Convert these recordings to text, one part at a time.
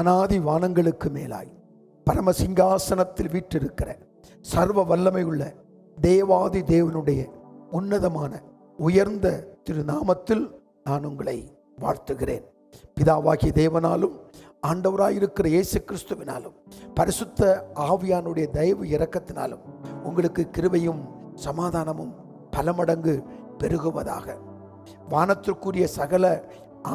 வானாதி வானங்களுக்கு மேலாய் பரமசிங்காசனத்தில் வீற்றிருக்கிற சர்வ வல்லமை உள்ள தேவாதி தேவனுடைய உன்னதமான உயர்ந்த திருநாமத்தில் நான் உங்களை வாழ்த்துகிறேன். பிதாவாகிய தேவனாலும் ஆண்டவராயிருக்கிற இயேசு கிறிஸ்துவினாலும் பரிசுத்த ஆவியானுடைய தயவு இரக்கத்தினாலும் உங்களுக்கு கிருபையும் சமாதானமும் பல மடங்கு பெருகுவதாக. வானத்திற்குரிய சகல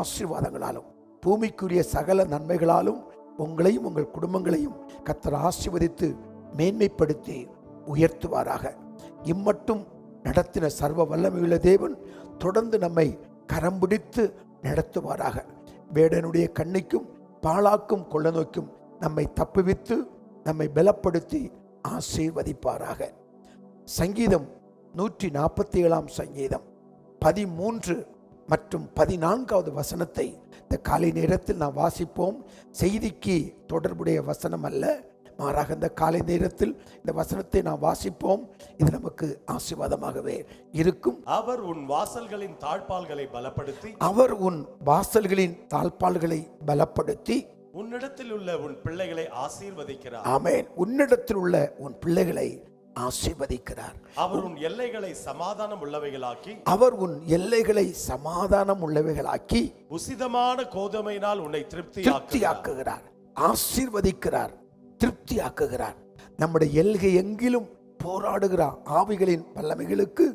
ஆசீர்வாதங்களாலும் பூமிக்குரிய சகல நன்மைகளாலும் உங்களையும் உங்கள் குடும்பங்களையும் கர்த்தர் ஆசீர்வதித்து மேன்மைப்படுத்தி உயர்த்துவாராக. இம்மட்டும் நடத்தின சர்வ வல்லமையுள்ள தேவன் தொடர்ந்து நம்மை கரம் பிடித்து நடத்துவாராக. வேடனுடைய கண்ணிக்கும் பாழாக்கும் கொள்ள நோக்கும் நம்மை தப்புவித்து நம்மை பலப்படுத்தி ஆசீர்வதிப்பாராக. சங்கீதம் 147 சங்கீதம் 13 மற்றும் 14வது வசனத்தை இந்த காலை நேரத்தில் நாம் வாசிப்போம். செய்திக்கு தொடர்புடைய வசனம் அல்ல, மாறாக இந்த காலை நேரத்தில் இந்த வசனத்தை நாம் வாசிப்போம். இது நமக்கு ஆசீர்வாதமாகவே இருக்கும். அவர் உன் வாசல்களின் தாழ்பால்களை பலப்படுத்தி உன்னிடத்தில் உள்ள உன் பிள்ளைகளை ஆசீர்வதிக்கிறார். ஆமென். உன்னிடத்தில் உள்ள உன் பிள்ளைகளை ஆசீர்வதிக்கிறார். அவர் உன் எல்லைகளை சமாதானம் உள்ளவைகளாக்கி உசிதமான கோதுமையினால் உன்னை திருப்தியாக்குகிறார். ஆசீர்வதிக்கிறார், திருப்தியாக்குகிறார். நம்முடைய எல்கை எங்கிலும் போராடுகிற ஆவிகளின் வல்லமைகளுக்கு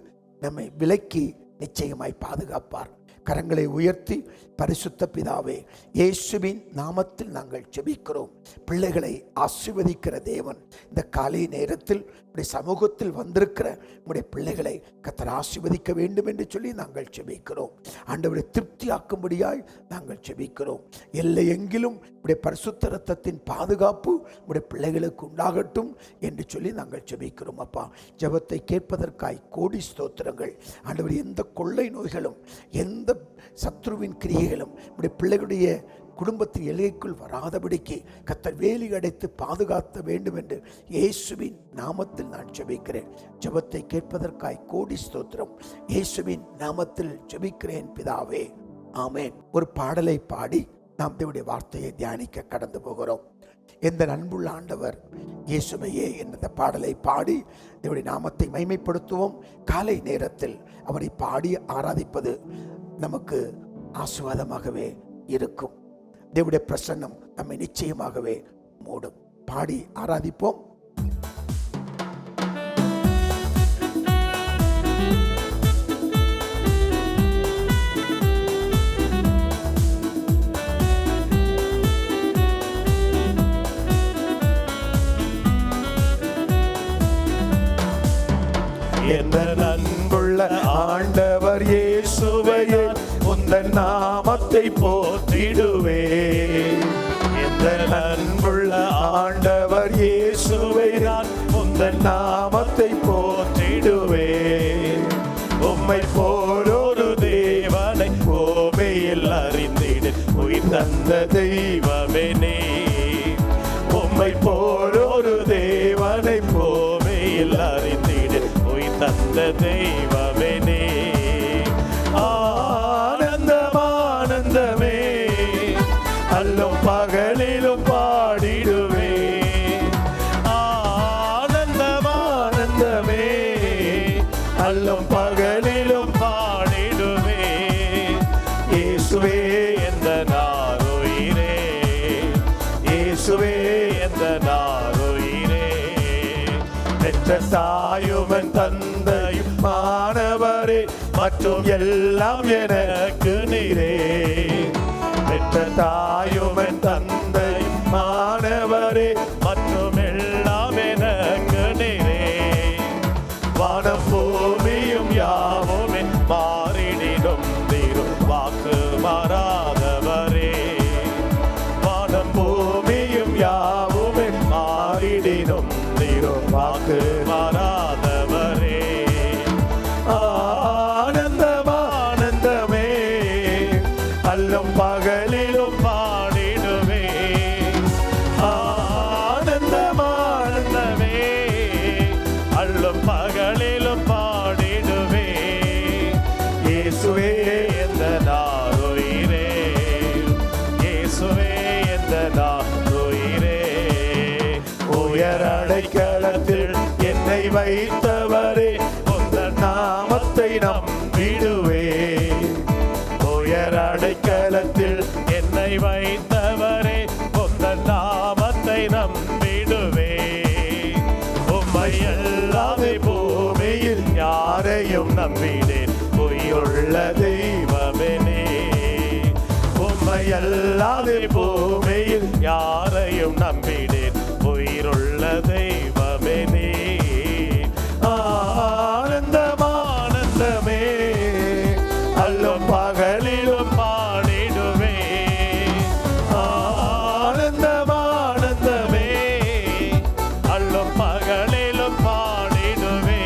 நம்மை விலக்கி நிச்சயமாய் பாதுகாப்பார். கரங்களை உயர்த்தி பரிசுத்த பிதாவே, இயேசுவின் நாமத்தில் நாங்கள் ஜெபிக்கிறோம். பிள்ளைகளை ஆசீர்வதிக்கிற தேவன், இந்த காலை நேரத்தில் உடைய சமூகத்தில் வந்திருக்கிற உடைய பிள்ளைகளை கர்த்தர் ஆசீர்வதிக்க வேண்டும் என்று சொல்லி நாங்கள் ஜெபிக்கிறோம். ஆண்டவரை திருப்தியாக்கும்படியாய் நாங்கள் ஜெபிக்கிறோம். எல்லை எங்கிலும் உடைய பரிசுத்த இரத்தத்தின் பாதுகாப்பு உடைய பிள்ளைகளுக்கு உண்டாகட்டும் என்று சொல்லி நாங்கள் ஜெபிக்கிறோம். அப்பா, ஜெபத்தை கேட்பதற்காய் கோடி ஸ்தோத்திரங்கள். ஆண்டவர், எந்த கொள்ளை நோய்களும் எந்த சத்ருவின் கிரியைகளும் உடைய பிள்ளைகளுடைய குடும்பத்தின் எல்லைக்குள் வராதபடிக்கு கர்த்தர் வேலி அடைத்து பாதுகாத்த வேண்டும் என்று இயேசுவின் நாமத்தில் நான் ஜெபிக்கிறேன். ஜெபத்தை கேட்பதற்காய் கோடி ஸ்தோத்திரம். இயேசுவின் நாமத்தில் ஜெபிக்கிறேன் பிதாவே, ஆமென். ஒரு பாடலை பாடி நாம் தேவனுடைய வார்த்தையை தியானிக்க கடந்து போகிறோம். எந்த அன்புள்ள ஆண்டவர் இயேசுவையே என்ற பாடலை பாடி தேவனுடைய நாமத்தை மகிமைப்படுத்துவோம். காலை நேரத்தில் அவரை பாடி ஆராதிப்பது நமக்கு ஆசீர்வாதமாகவே இருக்கும். தேவனுடைய பிரசன்னம் நம்மை நிச்சயமாகவே மூடும். பாடி ஆராதிப்போம். எந்த அன்புள்ள ஆண்டவர் இயேசுவையே உந்தன் நாமத்தை போற்றிடுவே. எந்த அன்புள்ள ஆண்டவர் இயேசுவை நான் உந்தன் நாமத்தை போற்றிடுவே. உம்மை போலொரு தேவனை பூமியில் அறிந்திடு உயிர் தந்த தெய்வமே நீ. உம்மை போலொரு தேவனை பூமியில் அறிந்திடு உயிர் தந்த தெய்வமே நீ. ஆனந்தமே அல்லும் பகலிலும் பாடிடுவே. ஆனந்தமே அல்லும் பகலிலும் பாடிடுவே. இயேசுவே எந்த நாருயிரே, இயேசுவே எந்த நாருயிரே. பெற்ற தாயுமன் தந்தையும் மாணவரே மற்றும் எல்லாம் எனக்கு நீரே. பெற்ற தாயுமன் தந்தை மாணவரே மற்றும் எல்லாம் எனக்கு நீரே. வானம் பூமியும் யாவுமே மாறிடிடும் தீரும் வாக்கு மாறாதவரே. வானம் பூமியும் யாவுமே மாறிடிடும் தீரும் வாக்கு மாறாதவரே. ஆனந்தமே அல்லும் பகலிலும் பாடிடுவே. ஆனந்தமே அல்லும் பகலிலும் பாடிடுவே. வைத்தவரே உந்தன் நாமத்தை நம்பிடுவே. உயர் அடைக்கலத்தில் என்னை வைத்தவரே உந்தன் நாமத்தை நம்பிடுவே. உம்மை அல்லாതെ பூமியில் யாரையும் நம்பினேன் பொய்யுள்ள தெய்வமே நீ. உம்மை அல்லாതെ பூமியில் யாரையும் நம்பினேன் பொய்யுள்ள தெய்வமே நீ. ஆனந்தம் ஆனந்தமே அல்லும் பகலிலும் பாடிடுவே. ஆனந்தம் ஆனந்தமே அல்லும் பகலிலும் பாடிடுவே.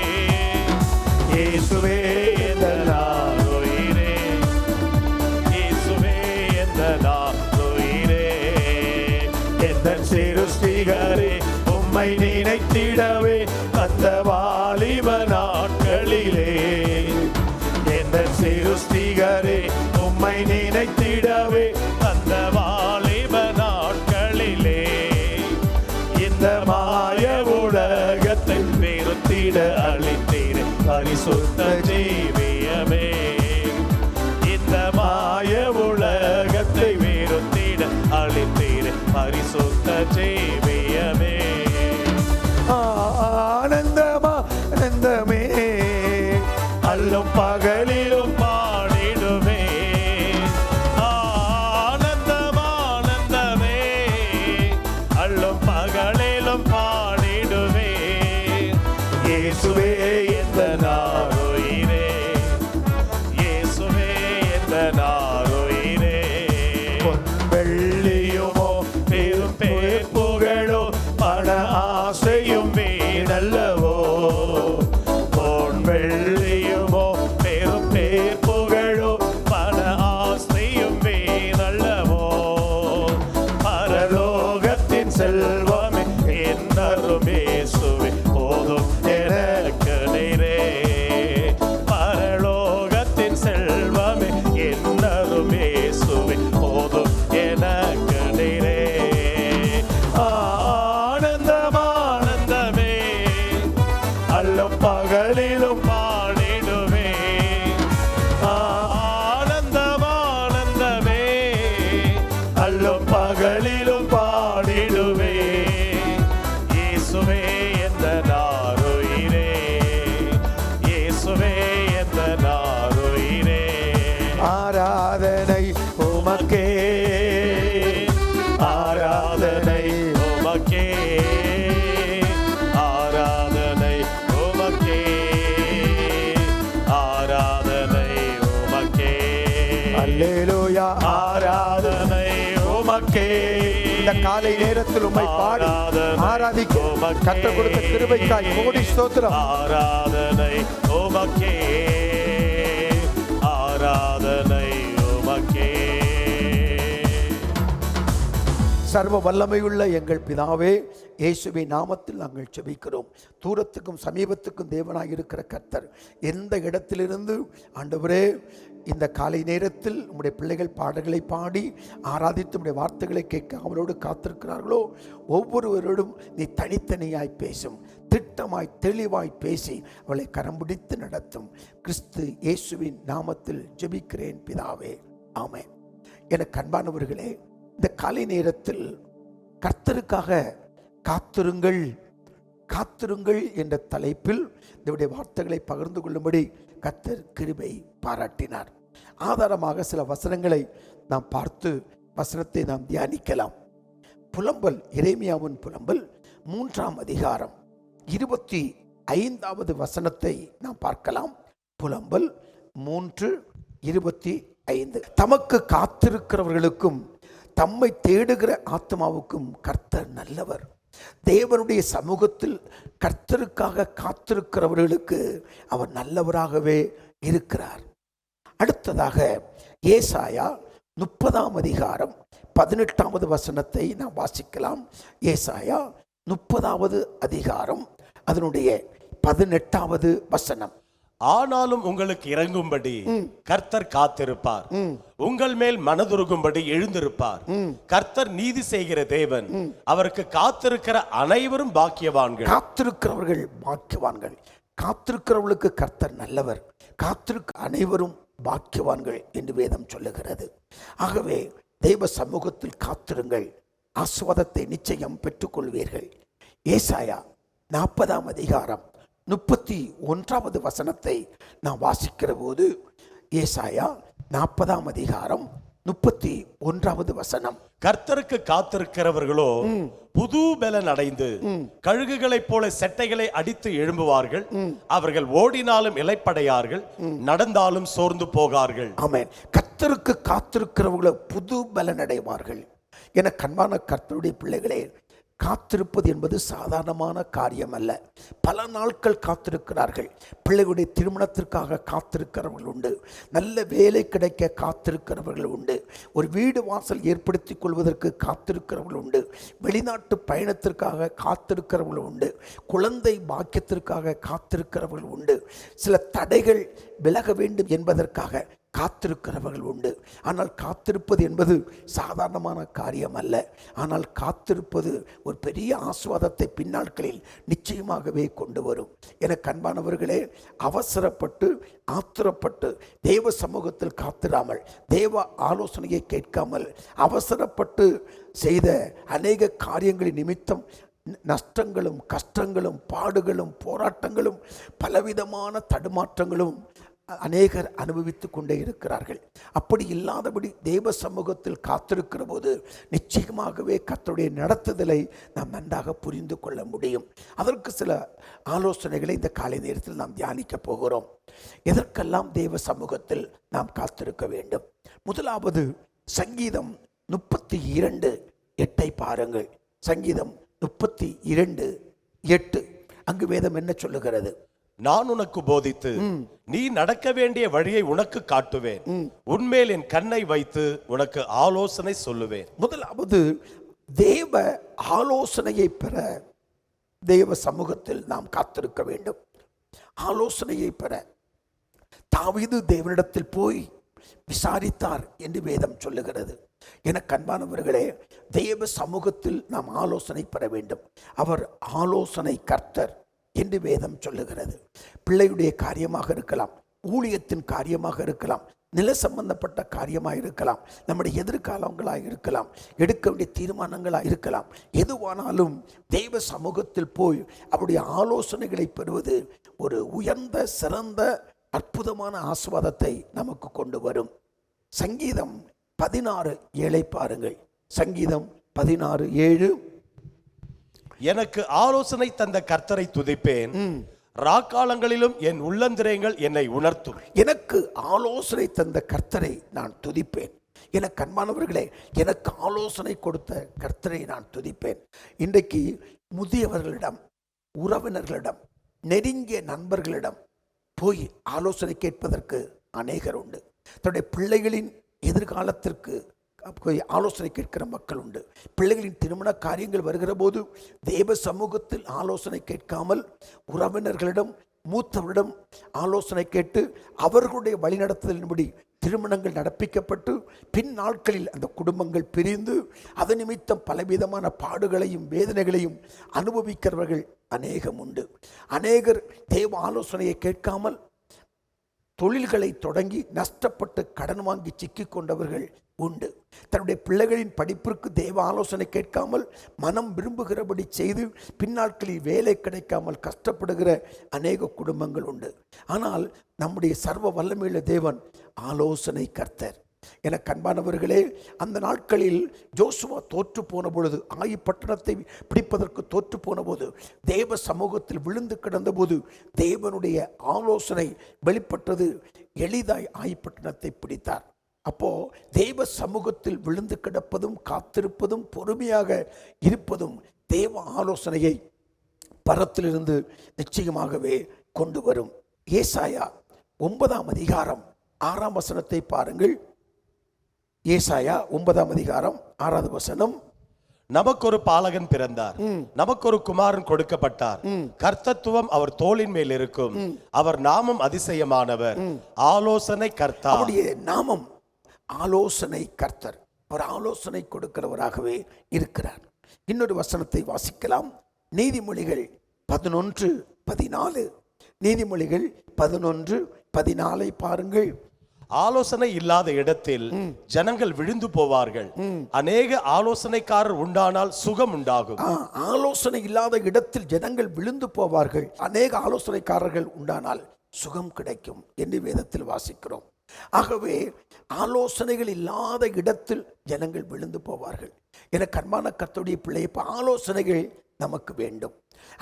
இயேசுவே எந்தன் உயிரே, இயேசுவே எந்தன் உயிரே. எந்தன் சிருஷ்டிகரே உம்மை நினைத்திடவே அந்த வாலிப நாட்களிலே. எந்தன் சிருஷ்டிகரே உம்மை நினைத்திடவே அந்த வாலிப நாட்களிலே. இந்த மாய உலகத்தை வெறுத்திட அளித்தீரே பரிசுத்த ஜீவியமே. இந்த மாய உலகத்தை வெறுத்திட அளித்தீரே பரிசுத்த ஜீவியமே. ஆனந்தமா ஆனந்தமே அல்லும் பகலிலும் பாடிடுவே. ஆனந்தம் ஆனந்தமே அல்லும் பகலிலும் பாடிடுவே. இயேசுவே எந்தன் உயிரே, இயேசுவே எந்தன் உயிரே. பொன் வெள்ளியுமோ பெரும் பேர் புகழோ பண ஆசையும் வீணல்லவோ. பொன் வெள்ளியுமோ பெரும் பேர் புகழோ பண ஆசையும் வீணல்லவோ. பரலோகத்தின் செல்வமே என்னரும் இயேசுவே போதும் எனக்கு நீரே. பரலோகத்தின் செல்வமே என்னரும் இயேசுவே போதும் எனக்கு நீரே. ஆனந்தம் ஆனந்தமே அல்லும் பகலிலும் பாடிடுவே. ஆனந்தம் ஆனந்தமே அல்லும் பகலிலும் பாடிடுவே. இயேசுவே எந்தன் உயிரே, இயேசுவே எந்தன் உயிரே. ஆராதனை உமக்கே, ஆராதனை உமக்கே, ஆராதனை உமக்கே, ஆராதனை உமக்கே. அல்லேலூயா ஆராதனை உமக்கே. இந்த காலை நேரத்தில் உம்மை பாடி ஆராதிக்க கர்த்தர் கொடுத்த கிருபைக்காய் கோடி ஸ்தோத்திரம். ஆராதனை உமக்கே, ஆராதனை உமக்கே. சர்வ வல்லமையுள்ள எங்கள் பிதாவே, இயேசுவின் நாமத்தில் நாங்கள் ஜெபிக்கிறோம். தூரத்துக்கும் சமீபத்துக்கும் தேவனாய் இருக்கிற கர்த்தர், எந்த இடத்திலிருந்து ஆண்டவரே இந்த காலை நேரத்தில் உம்முடைய பிள்ளைகள் பாடல்களை பாடி ஆராதித்து உம்முடைய வார்த்தைகளை கேட்க அவரோடு காத்திருக்கிறார்களோ ஒவ்வொருவரோடும் நீ தனித்தனியாய் பேசும், திட்டமாய் தெளிவாய் பேசி அவளை கரம் பிடித்து நடத்தும். கிறிஸ்து இயேசுவின் நாமத்தில் ஜெபிக்கிறேன் பிதாவே, ஆமென். எனக்கு அன்பானவர்களே, இந்த காலை நேரத்தில் கர்த்தருக்காக காத்திருங்கள் காத்திருங்கள் என்ற தலைப்பில் இதனுடைய வார்த்தைகளை பகிர்ந்து கொள்ளும்படி கர்த்தர் கிருபை பாராட்டினார். ஆதாரமாக சில வசனங்களை நாம் பார்த்து வசனத்தை நாம் தியானிக்கலாம். புலம்பல், எரேமியாவின் புலம்பல் 3ஆம் அதிகாரம் 25வது வசனத்தை நாம் பார்க்கலாம். புலம்பல் 3:25. தமக்கு காத்திருக்கிறவர்களுக்கும் தம்மை தேடுகிற ஆத்மாவுக்கும் கர்த்தர் நல்லவர். தேவனுடைய சமூகத்தில் கர்த்தருக்காக காத்திருக்கிறவர்களுக்கு அவர் நல்லவராகவே இருக்கிறார். அடுத்ததாக ஏசாயா 30ஆம் அதிகாரம் 18வது வசனத்தை நாம் வாசிக்கலாம். ஏசாயா 30வது அதிகாரம் அதனுடைய 18வது வசனம். ஆனாலும் உங்களுக்கு இறங்கும்படி கர்த்தர் காத்திருப்பார். உங்கள் மேல் மனதுருகும்படி எழுந்திருப்பார். கர்த்தர் நீதி செய்கிற தேவன். அவருக்கு காத்திருக்கிற அனைவரும் பாக்கியவான்கள். காத்திருக்கிறவர்கள் பாக்கியவான்கள். காத்திருக்கிறவர்களுக்கு கர்த்தர் நல்லவர். காத்திருக்க அனைவரும் பாக்கியவான்கள் என்று வேதம் சொல்லுகிறது. ஆகவே தெய்வ சமூகத்தில் காத்திருங்கள், ஆசீர்வாதத்தை நிச்சயம் பெற்றுக்கொள்வீர்கள். ஏசாயா 40ஆம் அதிகாரம் 31வது வசனத்தை நாம் வாசிக்கிற போது, ஏசாயா 40ஆம் அதிகாரம் 31வது வசனம், கர்த்தருக்கு காத்திருக்கிறவர்களோ புது பலன் அடைந்து கழுகுகளைப் போல செட்டைகளை அடித்து எழும்புவார்கள். அவர்கள் ஓடினாலும் இளைப்படையார்கள், நடந்தாலும் சோர்ந்து போகார்கள். ஆமென். கர்த்தருக்கு காத்திருக்கிறவர்களோ புது பலன் அடைவார்கள். என கண்பான கர்த்தருடைய பிள்ளைகளே, காத்திருப்பது என்பது சாதாரணமான காரியம் அல்ல. பல நாட்கள் காத்திருக்கிறார்கள். பிள்ளைகளுடைய திருமணத்திற்காக காத்திருக்கிறவர்கள் உண்டு. நல்ல வேலை கிடைக்க காத்திருக்கிறவர்கள் உண்டு. ஒரு வீடு வாசல் ஏற்படுத்திக் கொள்வதற்கு காத்திருக்கிறவர்கள் உண்டு. வெளிநாட்டு பயணத்திற்காக காத்திருக்கிறவர்கள் உண்டு. குழந்தை பாக்கியத்திற்காக காத்திருக்கிறவர்கள் உண்டு. சில தடைகள் விலக வேண்டும் என்பதற்காக காத்திருக்கிறவர்கள் உண்டு. ஆனால் காத்திருப்பது என்பது சாதாரணமான காரியம் அல்ல. ஆனால் காத்திருப்பது ஒரு பெரிய ஆசீர்வாதத்தை பின்னாட்களில் நிச்சயமாகவே கொண்டு வரும். என கண்பானவர்களே, அவசரப்பட்டு ஆத்திரப்பட்டு தேவ சமூகத்தில் காத்திராமல், தேவ ஆலோசனையை கேட்காமல் அவசரப்பட்டு செய்த அநேக காரியங்களின் நிமித்தம் நஷ்டங்களும் கஷ்டங்களும் பாடுகளும் போராட்டங்களும் பலவிதமான தடுமாற்றங்களும் அநேகர் அனுபவித்துக் கொண்டே இருக்கிறார்கள். அப்படி இல்லாதபடி தேவ சமூகத்தில் காத்திருக்கிற போது நிச்சயமாகவே கர்த்தருடைய நடத்துதலை நாம் நன்றாக புரிந்து கொள்ள முடியும். அதற்கு சில ஆலோசனைகளை இந்த காலை நேரத்தில் நாம் தியானிக்க போகிறோம். எதற்கெல்லாம் தேவ சமூகத்தில் நாம் காத்திருக்க வேண்டும்? முதலாவது, சங்கீதம் 32:8 பாருங்கள். சங்கீதம் 32:8. அங்கு வேதம் என்ன சொல்லுகிறது? நான் உனக்கு போதித்து நீ நடக்க வேண்டிய வழியை உனக்கு காட்டுவேன். உன்மேல் என் கண்ணை வைத்து உனக்கு ஆலோசனை சொல்லுவேன். முதலாவது, தேவ ஆலோசனையை பெற தேவ சமூகத்தில் நாம் காத்திருக்க வேண்டும். ஆலோசனையை பெற தாவீது தேவனிடத்தில் போய் விசாரித்தார் என்று வேதம் சொல்லுகிறது. என கண்பானவர்களே, தேவ சமூகத்தில் நாம் ஆலோசனை பெற வேண்டும். அவர் ஆலோசனை கர்த்தர் என்று வேதம் சொல்லுகிறது. பிள்ளையுடைய காரியமாக இருக்கலாம், ஊழியத்தின் காரியமாக இருக்கலாம், நில சம்பந்தப்பட்ட காரியமாக இருக்கலாம், நம்முடைய எதிர்காலங்களாக இருக்கலாம், எடுக்க வேண்டிய தீர்மானங்களாக இருக்கலாம். எதுவானாலும் தேவ சமூகத்தில் போய் அவருடைய ஆலோசனைகளை பெறுவது ஒரு உயர்ந்த சிறந்த அற்புதமான ஆசீர்வாதத்தை நமக்கு கொண்டு வரும். சங்கீதம் 16:7 பாருங்கள். சங்கீதம் 16:7. எனக்கு ஆலோசனை தந்த கர்த்தரை துதிப்பேன். ராக்காலங்களிலும் என் உள்ளந்திரயங்கள் என்னை உணர்த்தும். எனக்கு ஆலோசனை தந்த கர்த்தரை நான் துதிப்பேன். என கண்பானவர்களே, எனக்கு ஆலோசனை கொடுத்த கர்த்தரை நான் துதிப்பேன். இன்றைக்கு முதியவர்களிடம், உறவினர்களிடம், நெருங்கிய நண்பர்களிடம் போய் ஆலோசனை கேட்பதற்கு அநேகர் உண்டு. தன்னுடைய பிள்ளைகளின் எதிர்காலத்திற்கு ஆலோசனை கேட்கிற மக்கள் உண்டு. பிள்ளைகளின் திருமண காரியங்கள் வருகிற போது தேவ சமூகத்தில் ஆலோசனை கேட்காமல் உறவினர்களிடம், மூத்தவரிடம் ஆலோசனை கேட்டு அவர்களுடைய வழிநடத்துதலின்படி திருமணங்கள் நடப்பிக்கப்பட்டு பின் நாட்களில் அந்த குடும்பங்கள் பிரிந்து அது நிமித்தம் பலவிதமான பாடுகளையும் வேதனைகளையும் அனுபவிக்கிறவர்கள் அநேகம் உண்டு. அநேகர் தேவ ஆலோசனையை கேட்காமல் தொழில்களை தொடங்கி நஷ்டப்பட்டு கடன் வாங்கி சிக்கிக் கொண்டவர்கள் உண்டு. தன்னுடைய பிள்ளைகளின் படிப்பிற்கு தேவ ஆலோசனை கேட்காமல் மனம் விரும்புகிறபடி செய்து பின்னாட்களில் வேலை கிடைக்காமல் கஷ்டப்படுகிற அநேக குடும்பங்கள் உண்டு. ஆனால் நம்முடைய சர்வ வல்லமையுள்ள தேவன் ஆலோசனை கர்த்தர். என கண்பானவர்களே, அந்த நாட்களில் ஜோசுவா தோற்று போன பொழுது, ஆயி பட்டணத்தை பிடிப்பதற்கு தோற்று போன போது, தேவ சமூகத்தில் விழுந்து கிடந்த போது தேவனுடைய ஆலோசனை வெளிப்பட்டது. எளிதாய் ஆயி பட்டணத்தை பிடித்தார். அப்போ தேவ சமூகத்தில் விழுந்து கிடப்பதும் காத்திருப்பதும் பொறுமையாக இருப்பதும் தேவ ஆலோசனையை பரத்திலிருந்து நிச்சயமாகவே கொண்டு வரும். ஏசாயா 9ஆம் அதிகாரம் 6ஆம் வசனத்தை பாருங்கள். ஏசாயா 9ஆம் அதிகாரம் 6வது வசனம். நமக்கு ஒரு பாலகன் பிறந்தார், நமக்கு ஒரு குமாரன் கொடுக்கப்பட்டார், கர்த்தத்துவம் அவர் தோளின் மேல் இருக்கும், அவர் நாமம் அதிசயமானவர், ஆலோசனை கர்த்தா. அவருடைய நாமம் ஆலோசனை கர்த்தர். அவர் ஆலோசனை கொடுக்கிறவராகவே இருக்கிறார். இன்னொரு வசனத்தை வாசிக்கலாம். நீதிமொழிகள் 11:14. நீதிமொழிகள் 11:14 பாருங்கள். ஆலோசனை இல்லாத இடத்தில் ஜனங்கள் விழுந்து போவார்கள், அநேக ஆலோசனைக்காரர் உண்டானால் சுகம் உண்டாகும். ஆலோசனை இல்லாத இடத்தில் ஜனங்கள் விழுந்து போவார்கள், அநேக ஆலோசனைக்காரர்கள் உண்டானால் சுகம் கிடைக்கும் என்று வேதத்தில் வாசிக்கிறோம். ஆகவே ஆலோசனைகள் இல்லாத இடத்தில் ஜனங்கள் விழுந்து போவார்கள். என கர்மான கர்த்தருடைய பிள்ளை, இப்ப ஆலோசனைகள் நமக்கு வேண்டும்.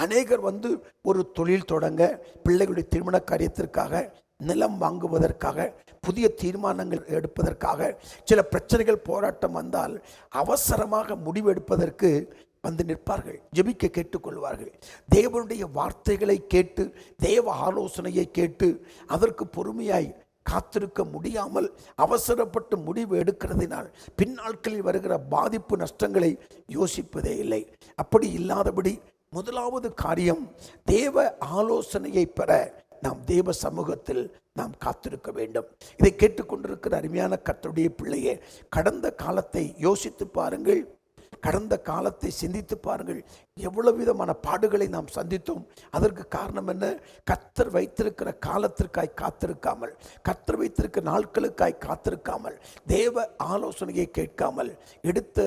அநேகர் ஒரு தொழில் தொடங்க, பிள்ளைகளுடைய திருமண காரியத்திற்காக, நிலம் வாங்குவதற்காக, புதிய தீர்மானங்கள் எடுப்பதற்காக, சில பிரச்சனைகள் போராட்டம் வந்தால் அவசரமாக முடிவு எடுப்பதற்கு நிற்பார்கள், ஜெபிக்க கேட்டுக்கொள்வார்கள். தேவனுடைய வார்த்தைகளை கேட்டு, தேவ ஆலோசனையை கேட்டு, அதற்கு பொறுமையாய் காத்திருக்க முடியாமல் அவசரப்பட்டு முடிவு எடுக்கிறதினால் பின்னாட்களில் வருகிற பாதிப்பு நஷ்டங்களை யோசிப்பதே இல்லை. அப்படி இல்லாதபடி முதலாவது காரியம், தேவ ஆலோசனையை பெற நாம் தேவ சமூகத்தில் நாம் காத்திருக்க வேண்டும். இதை கேட்டுக்கொண்டிருக்கிற அருமையான கர்த்தருடைய பிள்ளையே, கடந்த காலத்தை யோசித்து பாருங்கள், கடந்த காலத்தை சிந்தித்து பாருங்கள். எவ்வளவு விதமான பாடுகளை நாம் சந்தித்தோம். அதற்கு காரணம் என்ன? கர்த்தர் வைத்திருக்கிற காலத்திற்காய் காத்திருக்காமல், கர்த்தர் வைத்திருக்கிற நாட்களுக்காய் காத்திருக்காமல், தேவ ஆலோசனையை கேட்காமல் எடுத்த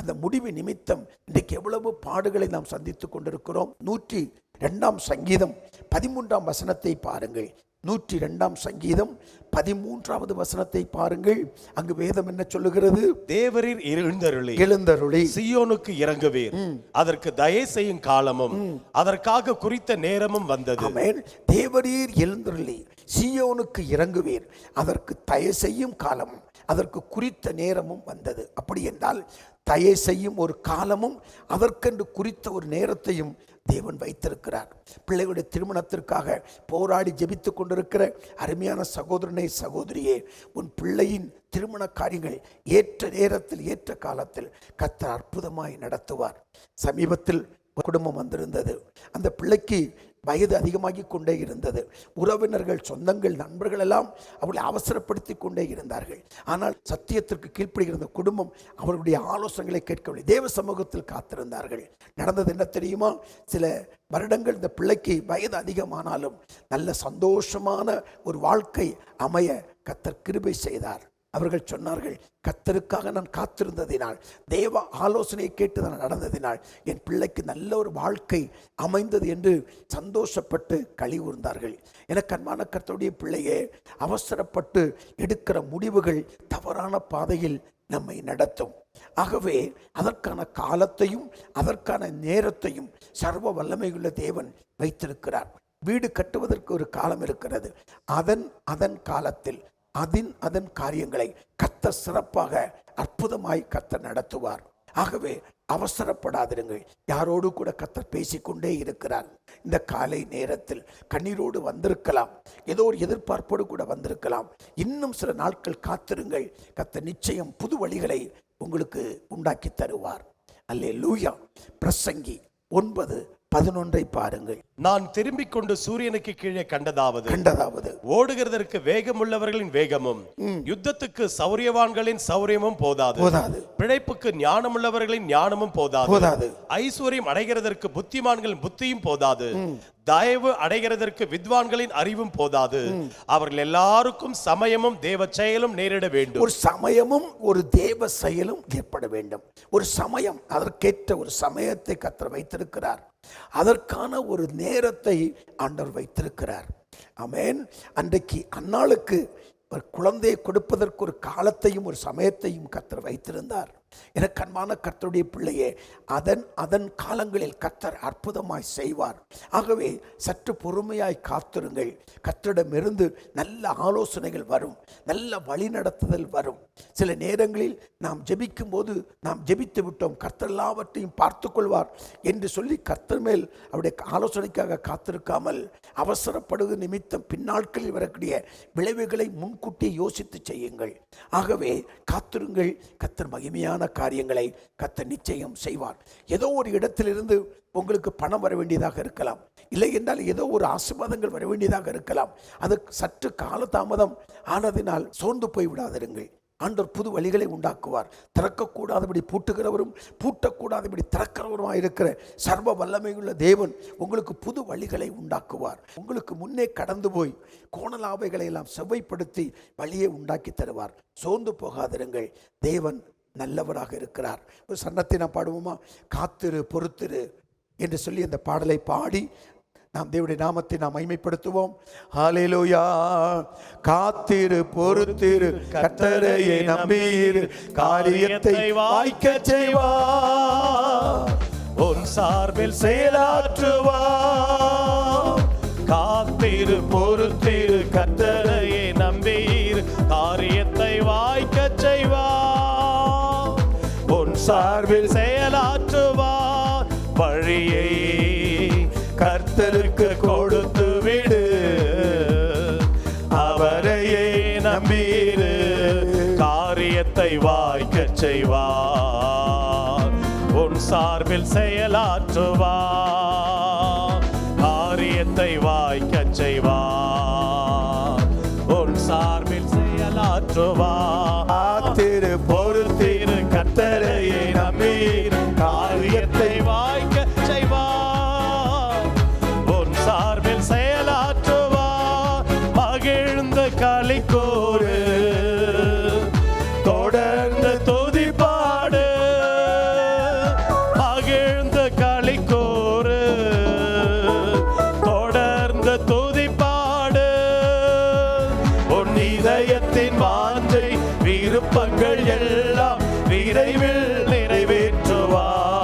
அந்த முடிவு நிமித்தம் இன்றைக்கு எவ்வளவு பாடுகளை நாம் சந்தித்து கொண்டிருக்கிறோம். 102 சங்கீதம் 13 வசனத்தை பாருங்கள். 102 சங்கீதம் 13வது வசனத்தை பாருங்கள். அங்கு வேதம் என்ன சொல்லுகிறது? தேவரீர் எழுந்தருளி சீயோனுக்கு இறங்குவீர், அதற்கு தயை செய்யும் காலமும் அதற்காக குறித்த நேரமும் வந்தது. ஆமென். தேவரீர் எழுந்தருளி சீயோனுக்கு இறங்குவீர், அதற்கு தயை செய்யும் காலமும் அதற்கு குறித்த நேரமும் வந்தது. அப்படி என்றால் தயை செய்யும் ஒரு காலமும் அதற்கென்று குறித்த ஒரு நேரத்தையும் தேவன் வைத்திருக்கிறார். பிள்ளைகளுடைய திருமணத்திற்காக போராடி ஜெபித்துக் கொண்டிருக்கிற அருமையான சகோதரனை, சகோதரியே, உன் பிள்ளையின் திருமண காரியங்கள் ஏற்ற நேரத்தில், ஏற்ற காலத்தில் கர்த்தர் அற்புதமாய் நடத்துவார். சமீபத்தில் குடும்பம் வந்திருந்தது. அந்த பிள்ளைக்கு வயது அதிகமாகி கொண்டே இருந்தது. உறவினர்கள், சொந்தங்கள், நண்பர்கள் எல்லாம் அவர்களை அவசரப்படுத்தி கொண்டே இருந்தார்கள். ஆனால் சத்தியத்திற்கு கீழ்ப்படுகிற குடும்பம் அவர்களுடைய ஆலோசனைகளை கேட்கவில்லை. தேவ சமூகத்தில் காத்திருந்தார்கள். நடந்தது என்ன தெரியுமா? சில வருடங்கள் இந்த பிள்ளைக்கு வயது அதிகமானாலும் நல்ல சந்தோஷமான ஒரு வாழ்க்கை அமைய கர்த்தர் கிருபை செய்தார். அவர்கள் சொன்னார்கள், கர்த்தருக்காக நான் காத்திருந்ததினால், தேவ ஆலோசனையை கேட்டு நான் நடந்ததினால் என் பிள்ளைக்கு நல்ல ஒரு வாழ்க்கை அமைந்தது என்று சந்தோஷப்பட்டு களி கூர்ந்தார்கள். எனக்கு அன்பான கர்த்தருடைய பிள்ளையே, அவசரப்பட்டு எடுக்கிற முடிவுகள் தவறான பாதையில் நம்மை நடத்தும். ஆகவே அதற்கான காலத்தையும் அதற்கான நேரத்தையும் சர்வ வல்லமையுள்ள தேவன் வைத்திருக்கிறார். வீடு கட்டுவதற்கு ஒரு காலம் இருக்கிறது. அதன் காலத்தில் அதன் காரியங்களை கர்த்தர் சிறப்பாக அற்புதமாய் கர்த்தர் நடத்துவார். ஆகவே அவசரப்படாதிருங்கள். யாரோடு கூட கர்த்தர் பேசிக்கொண்டே இருக்கிறார். இந்த காலை நேரத்தில் கண்ணீரோடு வந்திருக்கலாம், ஏதோ ஒரு எதிர்பார்ப்போடு கூட வந்திருக்கலாம். இன்னும் சில நாட்கள் காத்திருங்கள். கர்த்தர் நிச்சயம் புது வழிகளை உங்களுக்கு உண்டாக்கி தருவார். அல்லேலூயா. பிரசங்கி 9:11 பாருங்கள். நான் திரும்பிக் கொண்டு சூரியனுக்கு கீழே கண்டதாவது ஓடுகிறதற்கு வேகமுள்ளவர்களின் வேகமும் யுத்தத்துக்கு சௌரியவான்களின் சௌரியமும் போதாது. பிழைப்புக்கு ஞானமுள்ளவர்களின் ஞானமும் போதாது. ஐஸ்வர்யம் அடைகிறதற்கு புத்திமான்களின் புத்தியும் போதாது. தயவு அடைகிறதற்கு வித்வான்களின் அறிவும் போதாது. அவர்கள் எல்லாருக்கும் சமயமும் தேவ செயலும் நேரிட வேண்டும். ஒரு சமயமும் ஒரு தேவ செயலும் ஏற்பட வேண்டும். ஒரு சமயம், அதற்கேற்ற ஒரு சமயத்தை கர்த்தர் வைத்திருக்கிறார். அதற்கான ஒரு நேரத்தை ஆண்டவர் வைத்திருக்கிறார். ஆமென். அன்றைக்கு அன்னாளுக்கு ஒரு குழந்தையை கொடுப்பதற்கு ஒரு காலத்தையும் ஒரு சமயத்தையும் கர்த்தர் வைத்திருந்தார். எனக்கு அன்பான கர்த்தருடைய பிள்ளையே, அதன் காலங்களில் கர்த்தர் அற்புதமாய் செய்வார். ஆகவே சற்று பொறுமையாய் காத்திருங்கள். கர்த்தரிடமிருந்து நல்ல ஆலோசனைகள் வரும், நல்ல வழிநடத்துதல் வரும். சில நேரங்களில் நாம் ஜெபிக்கும் போது நாம் ஜெபித்து விட்டோம், கர்த்தர் எல்லாவற்றையும் பார்த்து கொள்வார் என்று சொல்லி கர்த்தர் மேல் அவருடைய ஆலோசனைக்காக காத்திருக்காமல் அவசரப்படுவது நிமித்தம் பின்னாட்களில் வரக்கூடிய விளைவுகளை முன்கூட்டி யோசித்து செய்யுங்கள். ஆகவே காத்திருங்கள். கர்த்தர் மகிமையான மேன்மையான காரியங்களை கர்த்தர் நிச்சயம் செய்வார். ஏதோ ஒரு இடத்திலிருந்து உங்களுக்கு பணம் வர வேண்டியதாக இருக்கலாம், இல்லை என்றால் ஏதோ ஒரு ஆசீர்வாதங்கள் வர வேண்டியதாக இருக்கலாம். அது சற்று காலதாமதம் ஆனதினால் சோர்ந்து போய் விடாதிருங்கள். ஆண்டவர் புது வழிகளை உண்டாக்குவார். திறக்கக்கூடாதபடி பூட்டுகிறவரும் பூட்டக்கூடாதபடி திறக்கிறவருமாக இருக்கிற சர்வ வல்லமையுள்ள தேவன் உங்களுக்கு புது வழிகளை உண்டாக்குவார். உங்களுக்கு முன்னே கடந்து போய் கோணலாவைகளை எல்லாம் செவ்வைப்படுத்தி வழியை உண்டாக்கி தருவார். சோர்ந்து போகாதிருங்கள், தேவன் நல்லவராக இருக்கிறார். ஒரு சன்னத்தை நாம் பாடுவோமா? காத்திரு பொறுத்திரு என்று சொல்லி அந்த பாடலை பாடி நாம் தேவனுடைய நாமத்தை நாம் மகிமைப்படுத்துவோம். ஹல்லேலூயா. காத்திரு பொறுத்திரு கர்த்தரையே நம்பியிரு, காரியத்தை வாய்க்கச் செய்வார், உன் சார்பில் செயலாற்றுவார். காத்திரு பொறுத்திரு கர்த்தரையே நம்பீர், காரியத்தை வாய்க்கச் செய்வார், உன் சார்பில் செயலாற்றுவார். வழியை கர்த்தருக்கு கொடுத்து விடு, அவரையே நம்பீரு, காரியத்தை வாய்க்கச் செய்வார், உன் சார்பில் செயலாற்றுவார், காரியத்தை வாய்க்கச் செய்வார், உன் சார்பில் செயலாற்றுவார். காத்திரு பொறுத்திரு கர்த்தரையே நம்பீர், காரியத்தை வாய்க்கச் செய்வார், உன் சார்பில் செயலாற்றுவார். மகிழ்ந்து களிக்கூறு, தொடர்ந்து துதிப்பாடு, மகிழ்ந்து களிக்கூறு, தொடர்ந்து துதிப்பாடு. உன் இதயத்தின் வாஞ்சை விருப்பங்கள் எல்லாம் விரைவில் நிறைவேற்றுவார்.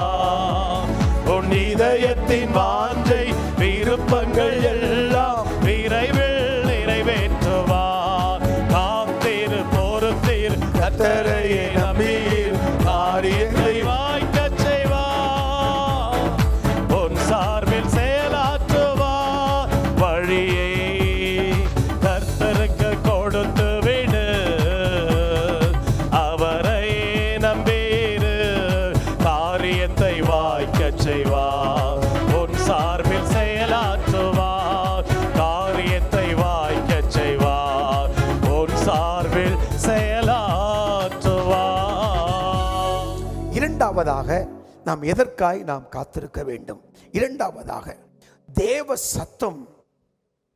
உன் இதயத்தின் வாஞ்சை விருப்பங்கள் எல்லாம் விரைவில் நிறைவேற்றுவார். காத்திரு பொறுத்திரு கர்த்தரையே நம்பீர், காரியத்தை வாய்க்கச் செய்வார், உன் சார்பில் செயலாற்றுவார். வழியை கர்த்தருக்கு கொடுத்து விடு, அவரை நம்பீரு, காரியத்தை வாய்க்கச் செய்வார், உன் சார்பில் செயலாற்றுவார், காரியத்தை வாய்க்கச் செய்வார், உன் சார்பில் செயலாற்றுவார். இரண்டாவதாக நாம் எதற்காய் நாம் காத்திருக்க வேண்டும்? இரண்டாவதாக தேவ சத்தம்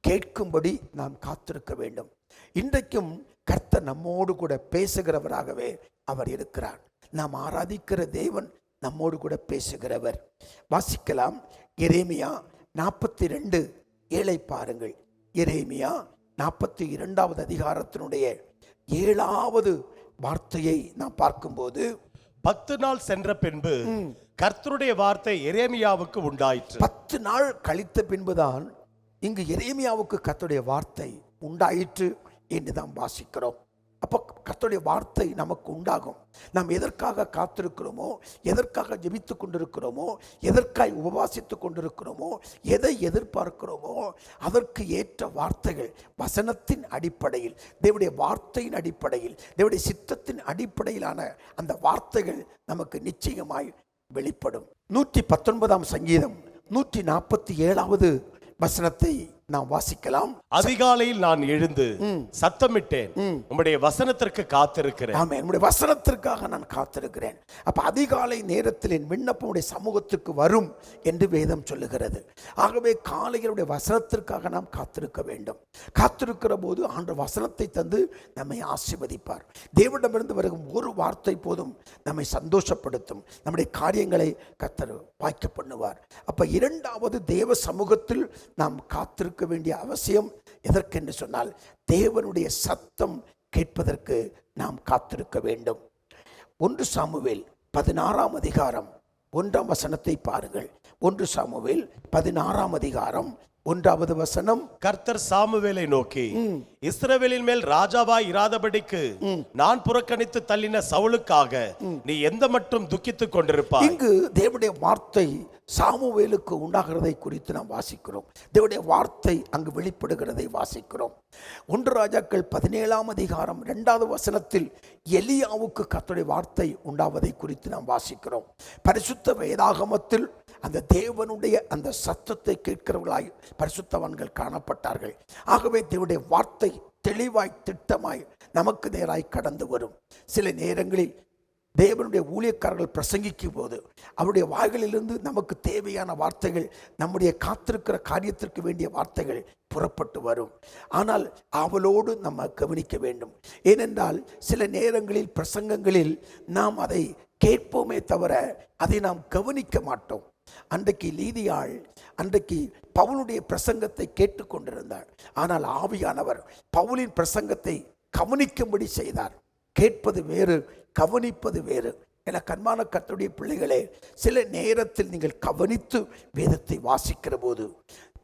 கேட்கும்படி நாம் காத்திருக்க வேண்டும். இன்றைக்கும் கர்த்தர் நம்மோடு கூட பேசுகிறவராகவே அவர் இருக்கிறார். நாம் ஆராதிக்கிற தேவன் நம்மோடு கூட பேசுகிறவர். வாசிக்கலாம். எரேமியா 42:7 பாருங்கள். எரேமியா 42வது அதிகாரத்தினுடைய 7வது வார்த்தையை நாம் பார்க்கும்போது, 10 நாள் சென்ற பின்பு கர்த்தருடைய வார்த்தை எரேமியாவுக்கு உண்டாயிற்று. 10 நாள் கழித்த பின்புதான் இங்கு எரேமியாவுக்கு கர்த்தருடைய வார்த்தை உண்டாயிற்று என்று நாம் வாசிக்கிறோம். அப்போ கர்த்தருடைய வார்த்தை நமக்கு உண்டாகும். நாம் எதற்காக காத்திருக்கிறோமோ, எதற்காக ஜெபித்து கொண்டிருக்கிறோமோ, எதற்காக உபவாசித்து கொண்டிருக்கிறோமோ, எதை எதிர்பார்க்கிறோமோ அதற்கு ஏற்ற வார்த்தைகள் வசனத்தின் அடிப்படையில், தேவனுடைய வார்த்தையின் அடிப்படையில், தேவனுடைய சித்தத்தின் அடிப்படையிலான அந்த வார்த்தைகள் நமக்கு நிச்சயமாய் வெளிப்படும். 119ஆம் சங்கீதம் 147வது வசனத்தை நாம் வாசிக்கலாம். அதிகாலையில் நான் எழுந்து சத்தமிட்டேன், உம்முடைய வசனத்திற்கு காத்திருக்கிறேன். ஆமென். உம்முடைய வசனத்திற்காக நான் காத்திருக்கிறேன். அப்ப அதிகாலை நேரத்தில் என் விண்ணப்பம் உடைய சமூகத்துக்கு வரும் என்று வேதம் சொல்லுகிறது. ஆகவே காலையிலுடைய வசனத்திற்காக நாம் காத்திருக்க வேண்டும். காத்திருக்கிற போது ஆண்டவர் வசனத்தை தந்து நம்மை ஆசீர்வதிப்பார். தேவனிடமிருந்து வருகும் ஒரு வார்த்தை போதும் நம்மை சந்தோஷப்படுத்தும். நம்முடைய காரியங்களை கர்த்தர் வாய்க்க பண்ணுவார். அப்ப இரண்டாவது தேவ சமூகத்தில் நாம் காத்திருக்க வேண்டிய அவசியம் எதற்கென்று சொன்னால், தேவனுடைய சத்தம் கேட்பதற்கு நாம் காத்திருக்க வேண்டும். 1 சாமுவேல் 16ஆம் அதிகாரம் 1ஆம் வசனத்தை பாருங்கள். 1 சாமுவேல் 16ஆம் அதிகாரம் 1வது வசனம். கர்த்தர் சாமுவேலை நோக்கி, இஸ்ரவேலின் மேல் ராஜாவாய் இராதபடிக்கு நான் புறக்கணித்து தள்ளின சவுலுக்காக நீ எந்த மட்டும் துக்கித்துக் கொண்டிருப்பாய்? இங்கு தேவனுடைய வார்த்தை சாமுவேலுக்கு உண்டாகிறதை குறித்து நாம் வாசிக்கிறோம். தேவனுடைய வார்த்தை அங்கு வெளிப்படுகிறதை வாசிக்கிறோம். 1 ராஜாக்கள் 17ஆம் அதிகாரம் 2வது வசனத்தில் எலியாவுக்கு கர்த்தருடைய வார்த்தை உண்டாவதை குறித்து நாம் வாசிக்கிறோம். பரிசுத்த வேதாகமத்தில் அந்த தேவனுடைய அந்த சத்தத்தை கேட்கிறவர்களாய் பரிசுத்தவான்கள் காணப்பட்டார்கள். ஆகவே தேவனுடைய வார்த்தை தெளிவாய் திட்டமாய் நமக்கு நேராய் கடந்து வரும். சில நேரங்களில் தேவனுடைய ஊழியக்காரர்கள் பிரசங்கிக்கும் போது அவருடைய வாய்களிலிருந்து நமக்கு தேவையான வார்த்தைகள், நம்முடைய காத்திருக்கிற காரியத்திற்கு வேண்டிய வார்த்தைகள் புறப்பட்டு வரும். ஆனால் அவளோடு நம்ம கவனிக்க வேண்டும். ஏனென்றால் சில நேரங்களில் பிரசங்கங்களில் நாம் அதை கேட்போமே தவிர அதை நாம் கவனிக்க மாட்டோம். அன்றைக்கு லீதியாள் அன்றைக்கு பவுலுடைய பிரசங்கத்தை கேட்டுக்கொண்டிருந்தாள். ஆனால் ஆவியானவர் பவுலின் பிரசங்கத்தை கவனிக்கும்படி செய்தார். கேட்பது வேறு, கவனிப்பது வேறு. என கண்மான கர்த்தருடைய பிள்ளைகளே, சில நேரத்தில் நீங்கள் கவனித்து வேதத்தை வாசிக்கிற போது,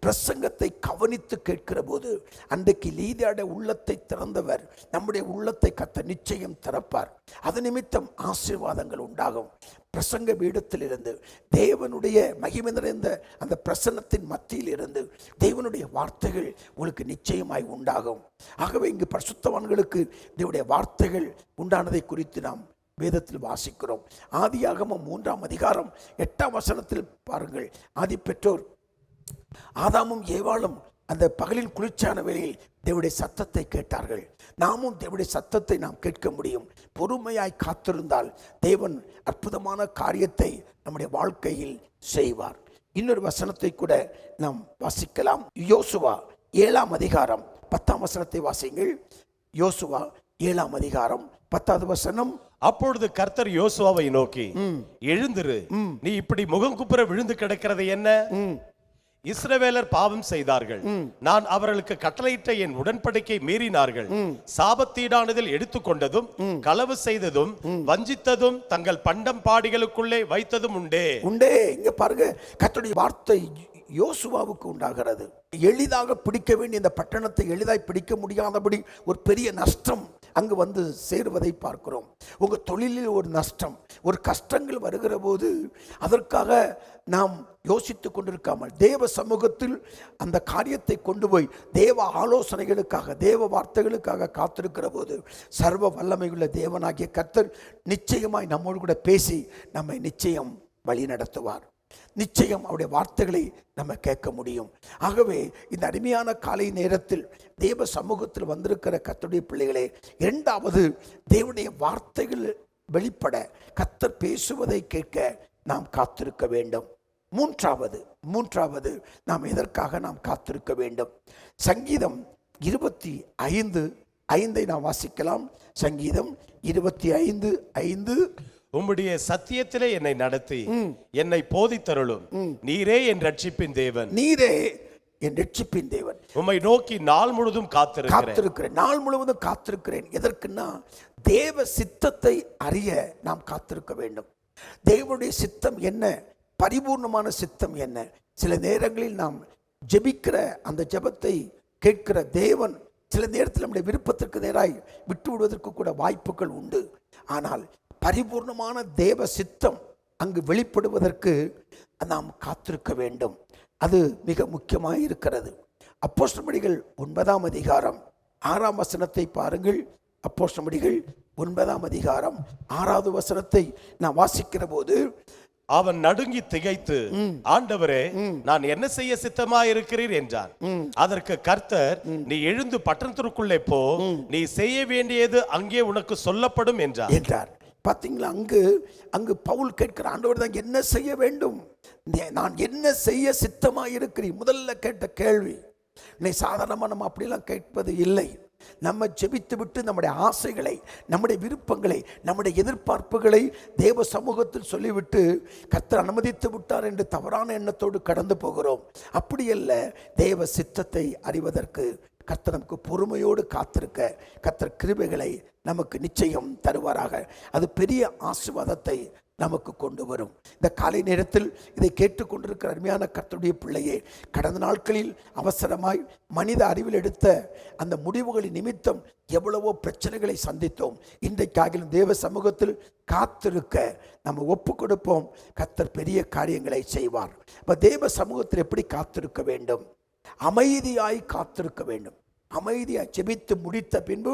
பிரசங்கத்தை கவனித்து கேட்கிற போது, அன்றைக்கு லீதியாட உள்ளத்தை திறந்தவர் நம்முடைய உள்ளத்தை கர்த்தர் நிச்சயம் திறப்பார். அது நிமித்தம் ஆசீர்வாதங்கள் உண்டாகும். பிரசங்க பீடத்திலிருந்து தேவனுடைய மகிமை நிறைந்த அந்த பிரசன்னத்தின் மத்தியில் இருந்து தேவனுடைய வார்த்தைகள் உங்களுக்கு நிச்சயமாய் உண்டாகும். ஆகவே இங்கு பரிசுத்தவான்களுக்கு தேவனுடைய வார்த்தைகள் உண்டானதை குறித்து நாம் வேதத்தில் வாசிக்கிறோம். ஆதியாகமம் 3ஆம் அதிகாரம் 8ஆம் வசனத்தில் பாருங்கள். ஆதி பெற்றோர் ஆதாமும் ஏவாளும் அந்த பகலின் குளிர்ச்சியான வேளையில் தேவனுடைய சத்தத்தை கேட்டார்கள். நாமும் தேவனுடைய சத்தத்தை நாம் கேட்க முடியும். பொறுமையாய் காத்திருந்தால் தேவன் அற்புதமான காரியத்தை நம்முடைய வாழ்க்கையில் செய்வார். இன்னொரு வசனத்தை கூட நாம் வாசிக்கலாம். யோசுவா 7ஆம் அதிகாரம் 10ஆம் வசனத்தை வாசிங்கள். யோசுவா 7ஆம் அதிகாரம் 10வது வசனம். அப்பொழுது கர்த்தர் யோசுவாவை நோக்கி, எழுந்திரு, நீ இப்படி முகங்குப்புற விழுந்து கிடக்கிறது என்ன? இஸ்ரவேலர் பாவம் செய்தார்கள், நான் அவர்களுக்கு கட்டளையிட்ட என் உடன்படிக்கை மீறினார்கள், சாபத்தீடானதில் எடுத்துக்கொண்டதும் களவு செய்ததும் வஞ்சித்ததும் தங்கள் பண்டம் பாடிகளுக்குள்ளே வைத்ததும் உண்டே. இங்க பாருங்க, கர்த்தருடைய வார்த்தை யோசுவாவுக்கு உண்டாகிறது. எளிதாக பிடிக்க வேண்டிய இந்த பட்டணத்தை எளிதாய் பிடிக்க முடியாதபடி ஒரு பெரிய நஷ்டம் அங்கு வந்து சேருவதை பார்க்கிறோம். உங்க தொழிலில் ஒரு நஷ்டம், ஒரு கஷ்டங்கள் வருகிற போது அதற்காக நாம் யோசித்து கொண்டிருக்காமல் தேவ சமூகத்தில் அந்த காரியத்தை கொண்டு போய் தேவ ஆலோசனைகளுக்காக, தேவ வார்த்தைகளுக்காக காத்திருக்கிற போது சர்வ வல்லமையுள்ள தேவனாகிய கர்த்தர் நிச்சயமாய் நம்மோடு கூட பேசி நம்மை நிச்சயம் வழி நடத்துவார். நிச்சயம் அவருடைய வார்த்தைகளை நம்ம கேட்க முடியும். ஆகவே இந்த அருமையான காலை நேரத்தில் தேவ சமூகத்தில் வந்திருக்கிற கர்த்தருடைய பிள்ளைகளே, இரண்டாவது தேவனுடைய வார்த்தைகள் வெளிப்பட கர்த்தர் பேசுவதை கேட்க நாம் காத்திருக்க வேண்டும். மூன்றாவது நாம் எதற்காக நாம் காத்திருக்க வேண்டும்? சங்கீதம் 25:5 நாம் வாசிக்கலாம். சங்கீதம் 25:5. உம்முடைய சத்தியத்திலே என்னை நடத்தி என்னை போதித்தருளும், நீரே என் ரட்சிப்பின் தேவன். நீரே என் ரட்சிப்பின் தேவன். உம்மை நோக்கி நாள் முழுவதும் காத்திருக்கிறேன். நாள் முழுவதும் காத்திருக்கிறேன். எதற்குன்னா தேவ சித்தத்தை அறிய நாம் காத்திருக்க வேண்டும். தேவனுடைய சித்தம் என்ன, பரிபூர்ணமான சித்தம் என்ன? சில நேரங்களில் நாம் ஜெபிக்கிற அந்த ஜெபத்தை கேட்கிற தேவன் சில நேரத்தில் நம்முடைய விருப்பத்திற்கு நேராய் விட்டு விடுவதற்கு கூட வாய்ப்புகள் உண்டு. ஆனால் பரிபூர்ணமான தேவ சித்தம் அங்கு வெளிப்படுவதற்கு நாம் காத்திருக்க வேண்டும். அது மிக முக்கியமாக இருக்கிறது. அப்போஸ்தலர்கள் 9ஆம் அதிகாரம் 6ஆம் வசனத்தை பாருங்கள். அப்போஸ்தலர்கள் 9ஆம் அதிகாரம் 6வது வசனத்தை நான் வாசிக்கிற போது, அவன் நடுங்கி திகைத்து, ஆண்டவரே, நான் என்ன செய்ய சித்தமாயிருக்கிறீர் என்றான். அதற்கு கர்த்தர், நீ எழுந்து பட்டணத்திற்குள்ளே போ, நீ செய்ய வேண்டியது அங்கே உனக்கு சொல்லப்படும் என்றார். பார்த்தீங்களா? அங்கு பவுல் கேட்கிற, ஆண்டவர் தான் என்ன செய்ய வேண்டும், நான் என்ன செய்ய சித்தமாயிருக்கிறேன். முதல்ல கேட்ட கேள்வி. இன்னைக்கு சாதாரணமாக நம்ம அப்படிலாம் கேட்பது இல்லை. நம்ம ஜெபித்து விட்டு நம்முடைய ஆசைகளை, நம்முடைய விருப்பங்களை, நம்முடைய எதிர்பார்ப்புகளை தேவ சமூகத்தில் சொல்லிவிட்டு கர்த்தர் அனுமதித்து விட்டார் என்று தவறான எண்ணத்தோடு கடந்து போகிறோம். அப்படி அல்ல. தேவ சித்தத்தை அறிவதற்கு கர்த்தர் நமக்கு பொறுமையோடு காத்திருக்க கர்த்தர் கிருபைகளை நமக்கு நிச்சயம் தருவாராக. அது பெரிய ஆசீர்வாதத்தை நமக்கு கொண்டு வரும். இந்த காலை நேரத்தில் இதை கேட்டுக்கொண்டிருக்கிற அருமையான கர்த்தருடைய பிள்ளையே, கடந்த நாட்களில் அவசரமாய் மனித அறிவில் எடுத்த அந்த முடிவுகளின் நிமித்தம் எவ்வளவோ பிரச்சனைகளை சந்தித்தோம். இன்றைக்காகிலும் தேவ சமூகத்தில் காத்திருக்க நம்ம ஒப்பு கொடுப்போம். கர்த்தர் பெரிய காரியங்களை செய்வார். அப்ப தேவ சமூகத்தில் எப்படி காத்திருக்க வேண்டும்? அமைதியாய் காத்திருக்க வேண்டும். அமைதியாய் ஜெபித்து முடித்த பின்பு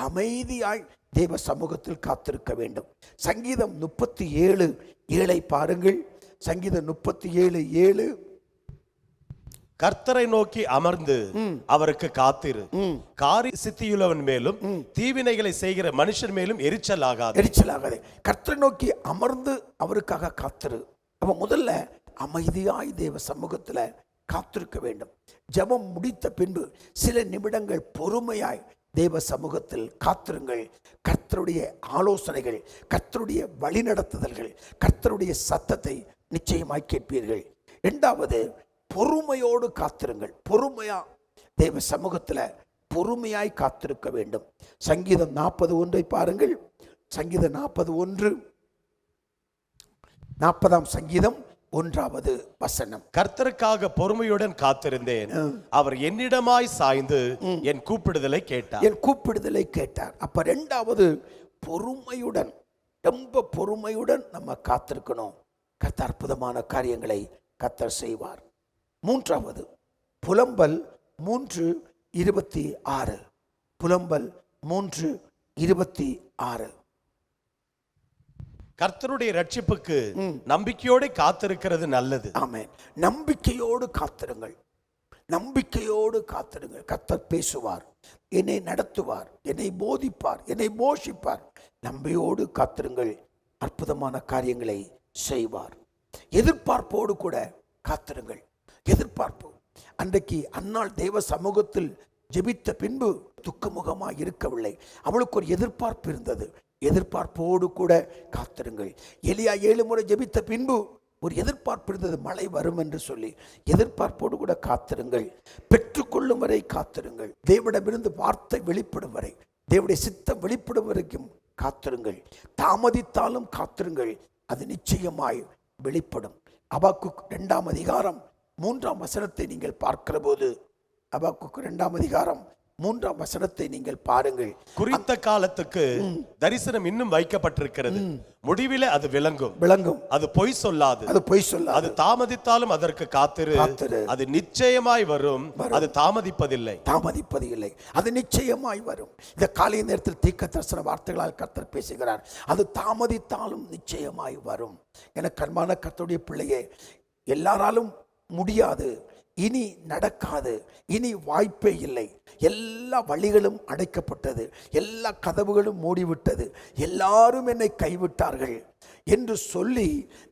அமைதியாய் தேவ சமூகத்தில் காத்திருக்க வேண்டும். சங்கீதம் 37:7 பாருங்கள். சங்கீதம் 37:7. கர்த்தரை நோக்கி அமர்ந்து அவருக்கு காத்திரு, காரி சித்தியுள்ளவன் மேலும் தீவினைகளை செய்கிற மனுஷன் மேலும் எரிச்சலாகாது. கர்த்தரை நோக்கி அமர்ந்து அவருக்காக காத்திரு. அப்ப முதல்ல அமைதியாய் தேவ சமூகத்துல காத்திருக்க வேண்டும். ஜெபம் முடித்த பின்பு சில நிமிடங்கள் பொறுமையாய் தேவ சமூகத்தில் காத்திருங்கள். கர்த்தருடைய ஆலோசனைகள், கர்த்தருடைய வழிநடத்துதல்கள், கர்த்தருடைய சத்தத்தை நிச்சயமாய் கேட்பீர்கள். இரண்டாவது, பொறுமையோடு காத்திருங்கள். பொறுமையா தேவ சமூகத்தில் பொறுமையாய் காத்திருக்க வேண்டும். சங்கீதம் 41 பாருங்கள். சங்கீதம் 41, 40ஆம் சங்கீதம் 1வது வசனம். கர்த்தருக்காக பொறுமையுடன் காத்திருந்தேன், அவர் என்னிடமாய் சாய்ந்து என் கூப்பிடுதலை கேட்டார். அப்ப இரண்டாவது, பொறுமையுடன், ரொம்ப பொறுமையுடன் நம்ம காத்திருக்கணும். கர்த்தர் அற்புதமான காரியங்களை கர்த்தர் செய்வார். மூன்றாவது, புலம்பல் 3:26. புலம்பல் 3:26. கர்த்தருடைய ரட்சிப்புக்கு நம்பிக்கையோடு காத்திருக்கிறது நல்லது. ஆமென். நம்பிக்கையோடு காத்திருங்கள். நம்பிக்கையோடு காத்திருங்கள். கர்த்தர் பேசுவார், என்னை நடத்துவார், என்னை போதிப்பார், என்னை போஷிப்பார். நம்பிக்கையோடு காத்திருங்கள். அற்புதமான காரியங்களை செய்வார். எதிர்பார்ப்போடு கூட காத்திருங்கள். எதிர்பார்ப்பு. அன்றைக்கு அன்னாள் தேவ சமூகத்தில் ஜெபித்த பின்பு துக்கமுகமாக இருக்கவில்லை. அவளுக்கு ஒரு எதிர்பார்ப்பு இருந்தது. எதிர்பார்ப்போடு கூட காத்திருங்கள். எலியா 7 முறை ஜெபித்த பின்பு ஒரு எதிர்பார்ப்பு இருந்தது, மழை வரும் என்று சொல்லி. எதிர்பார்ப்போடு கூட காத்திருங்கள். பெற்றுக்கொள்ளும் வரை காத்திருங்கள். தேவனிடமிருந்து வார்த்தை வெளிப்படும் வரை, தேவனுடைய சித்தம் வெளிப்படும் வரைக்கும் காத்திருங்கள். தாமதித்தாலும் காத்திருங்கள், அது நிச்சயமாய் வெளிப்படும். அபாக்குக் 2ஆம் அதிகாரம் 3ஆம் வசனத்தை நீங்கள் பார்க்கிற போது, அபாக்குக் 2ஆம் அதிகாரம் 3ஆம் வசனத்தை நீங்கள் பாருங்கள். குறித்த காலத்துக்கு தரிசனம் இன்னும் வைக்கப்பட்டிருக்கிறது, முடிவிலே அது விளங்கும். அது பொய் சொல்லாது. அது தாமதித்தாலும் அதற்கு காத்திரு. அது நிச்சயமாய் வரும். அது தாமதிப்பதில்லை. அது நிச்சயமாய் வரும். இந்த காலை நேரத்தில் தீர்க்கதரிசன வார்த்தைகளால் கர்த்தர் பேசுகிறார். அது தாமதித்தாலும் நிச்சயமாய் வரும். எனக்கு அன்பான கர்த்தருடைய பிள்ளையே, எல்லாராலும் முடியாது, இனி நடக்காது, இனி வாய்ப்பே இல்லை, எல்லா வழிகளும் அடைக்கப்பட்டது, எல்லா கதவுகளும் மூடிவிட்டது, எல்லாரும் என்னை கைவிட்டார்கள் என்று சொல்லி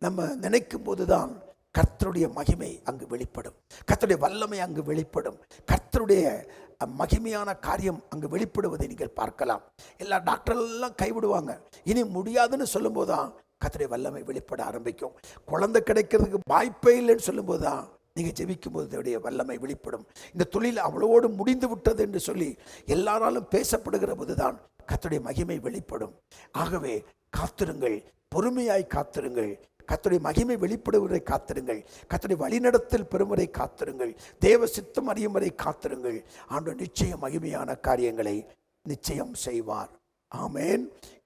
நம்ம நினைக்கும் போதுதான் கர்த்தருடைய மகிமை அங்கு வெளிப்படும். கர்த்தருடைய வல்லமை அங்கு வெளிப்படும். கர்த்தருடைய மகிமையான காரியம் அங்கு வெளிப்படுவதை நீங்கள் பார்க்கலாம். எல்லா டாக்டர்களெல்லாம் கைவிடுவாங்க, இனி முடியாதுன்னு சொல்லும் போதுதான் கர்த்தருடைய வல்லமை வெளிப்பட ஆரம்பிக்கும். குழந்தை கிடைக்கிறதுக்கு வாய்ப்பே இல்லைன்னு சொல்லும் போதுதான் நீங்கள் ஜெபிக்கும் போது அவருடைய வல்லமை வெளிப்படும். இந்த தொழில் அவளோடு முடிந்து விட்டது என்று சொல்லி எல்லாராலும் பேசப்படுகிற போதுதான் கர்த்தருடைய மகிமை வெளிப்படும். ஆகவே காத்திருங்கள், பொறுமையாய் காத்திருங்கள். கர்த்தருடைய மகிமை வெளிப்படுவதை காத்திருங்கள். கர்த்தருடைய வழிநடத்தல் பெறும் வரை காத்திருங்கள். தேவ சித்தம் அறியும் வரை காத்திருங்கள். ஆண்டவர் நிச்சயம் மகிமையான காரியங்களை நிச்சயம் செய்வார். ஆமென்.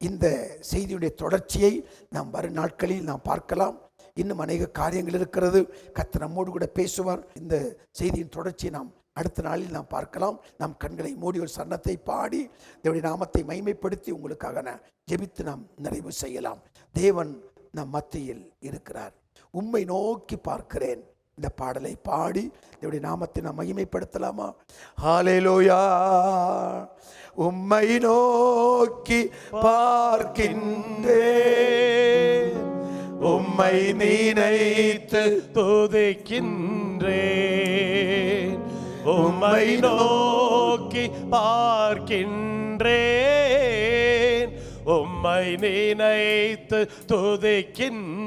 இந்த செய்தியுடைய தொடர்ச்சியை நாம் வரும் நாட்களில் நாம் பார்க்கலாம். இன்னும் அநேக காரியங்கள் இருக்கிறது. கர்த்தர் நம்மோடு கூட பேசுவார். இந்த செய்தியின் தொடர்ச்சியை நாம் அடுத்த நாளில் நாம் பார்க்கலாம். நாம் கண்களை மூடி ஒரு சரணத்தை பாடி தேவனுடைய நாமத்தை மகிமைப்படுத்தி உங்களுக்காக நான் ஜெபித்து நாம் நிறைவு செய்யலாம். தேவன் நம் மத்தியில் இருக்கிறார். உம்மை நோக்கி பார்க்கிறேன். இந்த பாடலை பாடி தேவனுடைய நாமத்தை நாம் மகிமைப்படுத்தலாமா? ஹல்லேலூயா. உம்மை நோக்கி பார்க்கின்றேன், உம்மை நினைத்து துதிக்கின்றேன், உம்மை நோக்கி பார்க்கின்றேன், உம்மை நினைத்து துதிக்கின்றேன்.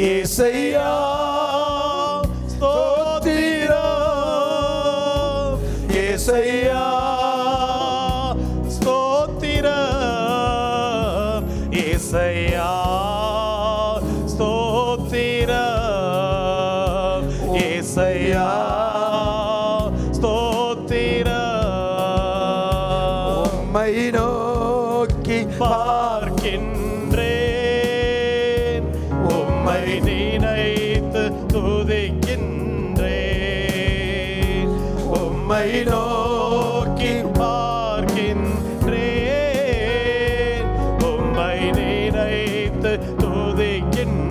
இயேசையா ஸ்தோத்திரம், ஏசையா ஸ்தோத்திரம், ஏசையா ஸ்தோத்திரம், ஏசையா ஸ்தோத்திரம். உம்மை நோக்கி பார்க்கின்றேன், உம்மை நினைத்து துதிக்கின்றேன், உம்மை நோக்கி பார்க்கின்றேன், உம்மை நினைத்து துதிக்கின்றேன்.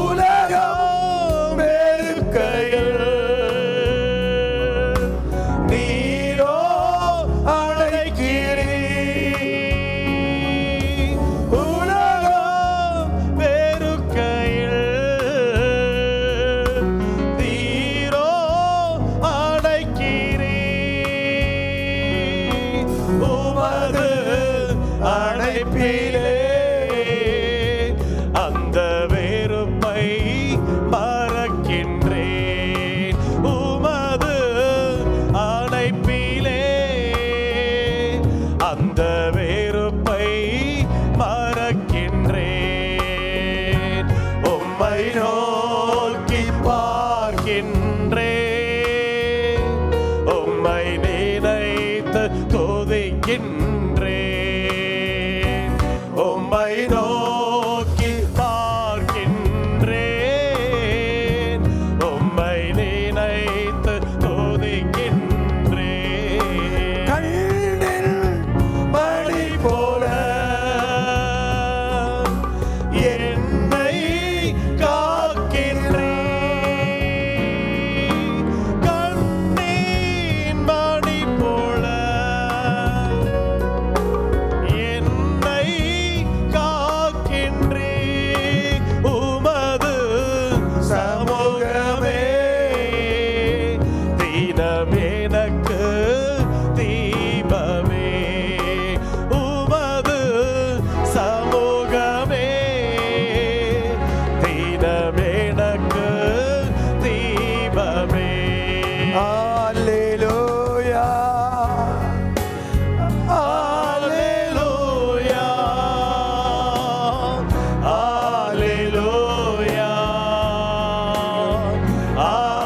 உலகம் வெறுக்கையில் நீரோ அழைக்கிறீர். உலகம் வெறுக்கையில் நீரோ அழைக்கிறீர். உமது அழைப்பிலே அந்த வெறுப்பை மறக்கின்றேன். உமது அழைப்பிலே அந்த வெறுப்பை மறக்கின்றேன். உம்மை நோக்கி பார்க்கின்றேன், உம்மை நினைத்து துதிக்கின்றேன், உம்மை நோக்கி பார்க்கின்றேன், உம்மை நினைத்து துதிக்கின்றேன். கண்ணில் மணி போல என்னை காக்கின்றேன், கண்ணின் மணி போல என்னை காக்கின்றேன். உமது சமூகமே தினம் எனக்கு தீபமே. உமது சமூகமே தினம் எனக்கு தீபமே. அல்லேலூயா, அல்லேலூயா, அல்லேலூயா,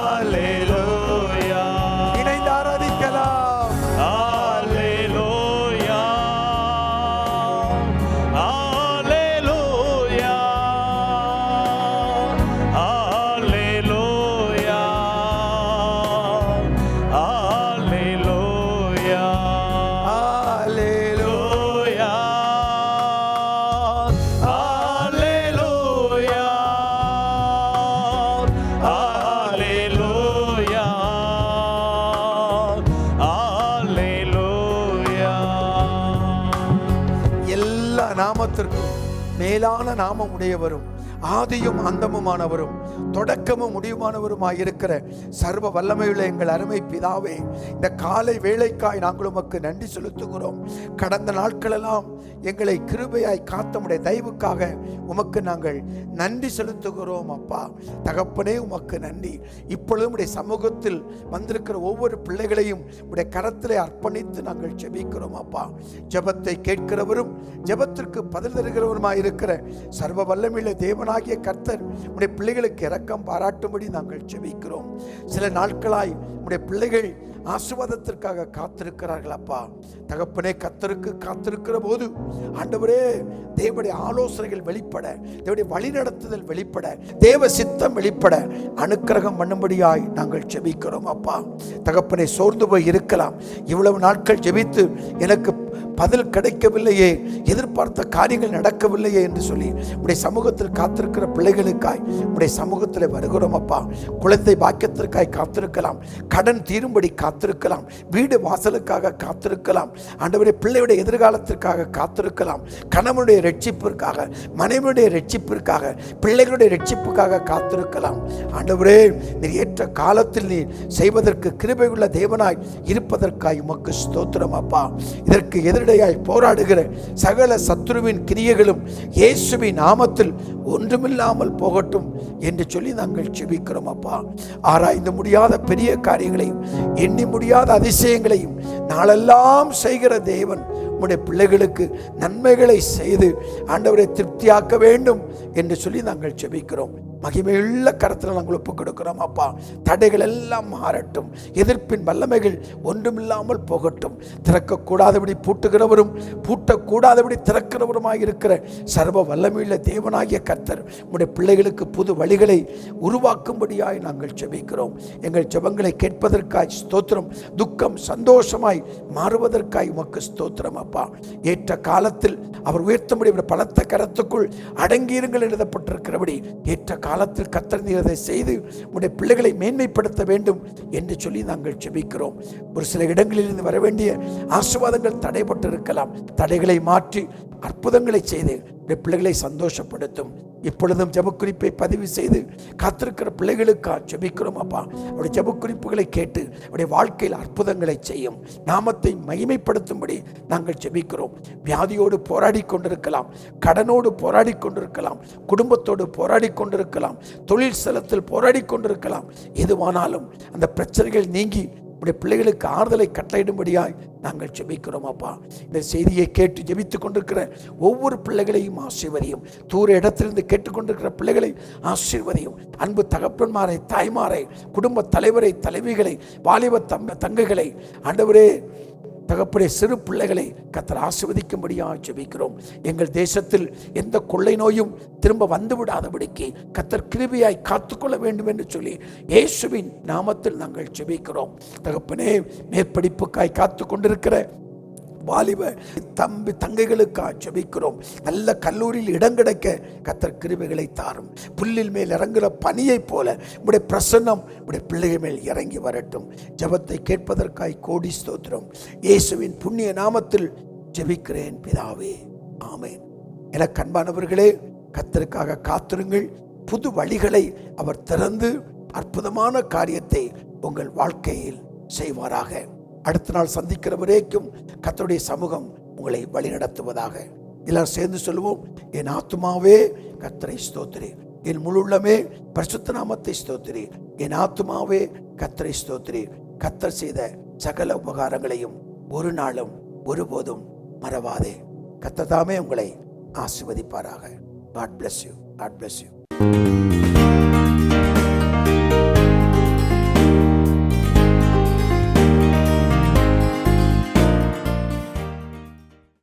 அல்லேலூயா. இணைந்து ஆராதிக்கலாம். அல்லேலூயா, அல்லேலூயா, அல்லேலூயா, அல்லேலூயா. அல்லேலூயா, Alleluia, Alleluia, Alleluia. எல்லா நாமத்திற்கும் மேலான நாமம் உடையவரும் ஆதியும் அந்தமுமானவரும் தொடக்கமும் முடிவுமானவருமாய் இருக்கிற சர்வ வல்லமையுள்ள எங்கள் அருமை பிதாவே, இந்த காலை வேளைக்காய் நாங்கள் உமக்கு நன்றி செலுத்துகிறோம். கடந்த நாட்களெல்லாம் எங்களை கிருபையாய் காத்தமுடைய தயவுக்காக உமக்கு நாங்கள் நன்றி செலுத்துகிறோம். அப்பா தகப்பனே உமக்கு நன்றி. இப்பொழுதும் உடைய சமூகத்தில் வந்திருக்கிற ஒவ்வொரு பிள்ளைகளையும் உடைய கரத்திலே அர்ப்பணித்து நாங்கள் ஜெபிக்கிறோம். அப்பா ஜெபத்தை கேட்கிறவரும் ஜெபத்திற்கு பதில் தருகிறவருமாய் இருக்கிற சர்வ வல்லமையுள்ள தேவனாகிய கர்த்தர் உடைய பிள்ளைகளுக்கு இரக்கம் பாராட்டும்படி நாங்கள் ஜெபிக்கிறோம். சில நாட்களாய் உடைய பிள்ளைகள் ஆசீர்வாதத்திற்காக காத்திருக்கிறார்கள். அப்பா தகப்பனே, கர்த்தருக்கு காத்திருக்கிற போது ஆண்டவரே தேவனுடைய ஆலோசனைகள் வெளிப்பட, தேவனுடைய வழிநடத்துதல் வெளிப்பட, தேவ சித்தம் வெளிப்பட அனுக்கிரகம் பண்ணும்படியாய் நாங்கள் ஜெபிக்கிறோம். அப்பா தகப்பனே, சோர்ந்து போய் இருக்கலாம், இவ்வளவு நாட்கள் ஜெபித்து எனக்கு பதில் கிடைக்கவில்லையே, எதிர்பார்த்த காரியங்கள் நடக்கவில்லையே என்று சொல்லி உடைய சமூகத்தில் காத்திருக்கிற பிள்ளைகளுக்காய் உடைய சமூகத்தில் வருகிறோம். அப்பா குழந்தை பாக்கியத்திற்காய் காத்திருக்கலாம், கடன் தீரும்படி காத்திருக்கலாம், வீடு வாசலுக்காக காத்திருக்கலாம், ஆண்டவரே பிள்ளையுடைய எதிர்காலத்திற்காக காத்திருக்கலாம், கணவனுடைய ரட்சிப்பிற்காக, மனைவியுடைய ரட்சிப்பிற்காக, பிள்ளைகளுடைய ரட்சிப்புக்காக காத்திருக்கலாம். ஆண்டவரே நீர் ஏற்ற காலத்தில் நீர் செய்வதற்கு கிருபையுள்ள தேவனாய் இருப்பதற்காய் உமக்கு ஸ்தோத்திரம். அப்பா இதற்கு எதிர் எதிரடையாய் போராடுகிற சகல சத்துருவின் கிரியைகளும் இயேசுவின் நாமத்தில் ஒன்றுமில்லாமல் போகட்டும் என்று சொல்லி நாங்கள் ஜெபிக்கிறோம் அப்பா. ஆராய்ந்து முடியாத பெரிய காரியங்களையும் எண்ணி முடியாத அதிசயங்களையும் நாளெல்லாம் செய்கிற தேவன் உம்முடைய பிள்ளைகளுக்கு நன்மைகளை செய்து ஆண்டவரை திருப்தியாக்க வேண்டும் என்று சொல்லி நாங்கள் ஜெபிக்கிறோம். மகிமையுள்ள கரத்தில் நாங்கள் ஒப்புக் கொடுக்கிறோம் அப்பா. தடைகள் எல்லாம் மாறட்டும், எதிர்ப்பின் வல்லமைகள் ஒன்றுமில்லாமல் போகட்டும். திறக்கக்கூடாதபடி பூட்டுகிறவரும் பூட்டக்கூடாதபடி திறக்கிறவருமாய் இருக்கிற சர்வ வல்லமையுள்ள தேவனாகிய கர்த்தர் உம்முடைய பிள்ளைகளுக்கு புது வழிகளை உருவாக்கும்படியாய் நாங்கள் ஜெபிக்கிறோம். எங்கள் ஜெபங்களை கேட்பதற்காய் ஸ்தோத்திரம். துக்கம் சந்தோஷமாய் மாறுவதற்காய் உமக்கு ஸ்தோத்திரம் அப்பா. ஏற்ற காலத்தில் அவர் உயர்த்தபடி பலத்த கரத்துக்குள் அடங்கியிருங்கள் எழுதப்பட்டிருக்கிறபடி ஏற்ற காலத்தில் கர்த்தர் நீர் அதை செய்து உடைய பிள்ளைகளை மேன்மைப்படுத்த வேண்டும் என்று சொல்லி நாங்கள் ஜெபிக்கிறோம். ஒரு சில இடங்களில் இருந்து வர வேண்டிய ஆசீர்வாதங்கள் தடைபட்டு இருக்கலாம். தடைகளை மாற்றி அற்புதங்களை செய்து பிள்ளைகளை சந்தோஷப்படுத்தும். இப்பொழுதும் ஜெபக்குறிப்பை பதிவு செய்து காத்திருக்கிற பிள்ளைகளுக்காக ஜெபிக்கிறோம் அப்பா. அவருடைய ஜெபக்குறிப்புகளை கேட்டு அவருடைய வாழ்க்கையில் அற்புதங்களை செய்யும், நாமத்தை மகிமைப்படுத்தும்படி நாங்கள் ஜெபிக்கிறோம். வியாதியோடு போராடி கொண்டிருக்கலாம், கடனோடு போராடி கொண்டிருக்கலாம், குடும்பத்தோடு போராடி கொண்டிருக்கலாம், தொழில் ஸ்தலத்தில் போராடி கொண்டிருக்கலாம். எதுவானாலும் அந்த பிரச்சனைகள் நீங்கி உடைய பிள்ளைகளுக்கு ஆறுதலை கட்டளையிடும்படியாய் நாங்கள் ஜெபிக்கிறோம் அப்பா. இந்த செய்தியை கேட்டு ஜெபித்துக் கொண்டிருக்கிற ஒவ்வொரு பிள்ளைகளையும் ஆசீர்வதியும். தூர இடத்திலிருந்து கேட்டுக்கொண்டிருக்கிற பிள்ளைகளை ஆசீர்வதியும். அன்பு தகப்பன்மாரை, தாய்மாரை, குடும்ப தலைவரை, தலைவிகளை, வாலிப தங்கைகளை, ஆண்டவரே தகப்பனே, சிறு பிள்ளைகளை கர்த்தர் ஆசீர்வதிக்கும்படியாக ஜெபிக்கிறோம். எங்கள் தேசத்தில் எந்த கொள்ளை நோயும் திரும்ப வந்து விடாதபடிக்கு கர்த்தர் கிருபையாய் காத்துக்கொள்ள வேண்டும் என்று சொல்லி இயேசுவின் நாமத்தில் நாங்கள் ஜெபிக்கிறோம். தகப்பனே, மேற்படிப்புக்காய் காத்து கொண்டிருக்கிற வாலிப தம்பி தங்கைகளுக்காக ஜெபிக்கிறோம். நல்ல கல்லூரியில் இடம் கிடைக்க கர்த்தர் கிருபைகளை தாரும். புல்லில் மேல் இறங்குகிற பனியை போல உடைய பிரசன்னம் உடைய பிள்ளைகள் மேல் இறங்கி வரட்டும். ஜெபத்தை கேட்பதற்காய் கோடி ஸ்தோத்திரம். இயேசுவின் புண்ணிய நாமத்தில் ஜெபிக்கிறேன் பிதாவே, ஆமென். எனக்கு அன்பானவர்களே, கர்த்தருக்காக காத்திருங்கள். புது வழிகளை அவர் திறந்து அற்புதமான காரியத்தை உங்கள் வாழ்க்கையில் செய்வாராக. அடுத்த நாள் சந்திக்கிற வரைக்கும் கர்த்தருடைய சமூகம் உங்களை வழிநடத்துவதாக. எல்லாரும் சேர்ந்து சொல்லுவோம். என் ஆத்துமாவே கர்த்தரை ஸ்தோத்திரி, என் முழு உள்ளமே பரிசுத்த நாமத்தை ஸ்தோத்திரி, என் ஆத்துமாவே கர்த்தரை ஸ்தோத்திரி. கர்த்தர் செய்த சகல உபகாரங்களையும் ஒரு நாளும் ஒருபோதும் மறவாதே. கர்த்தர் தாமே உங்களை ஆசீர்வதிப்பாராக. God bless you. God bless you.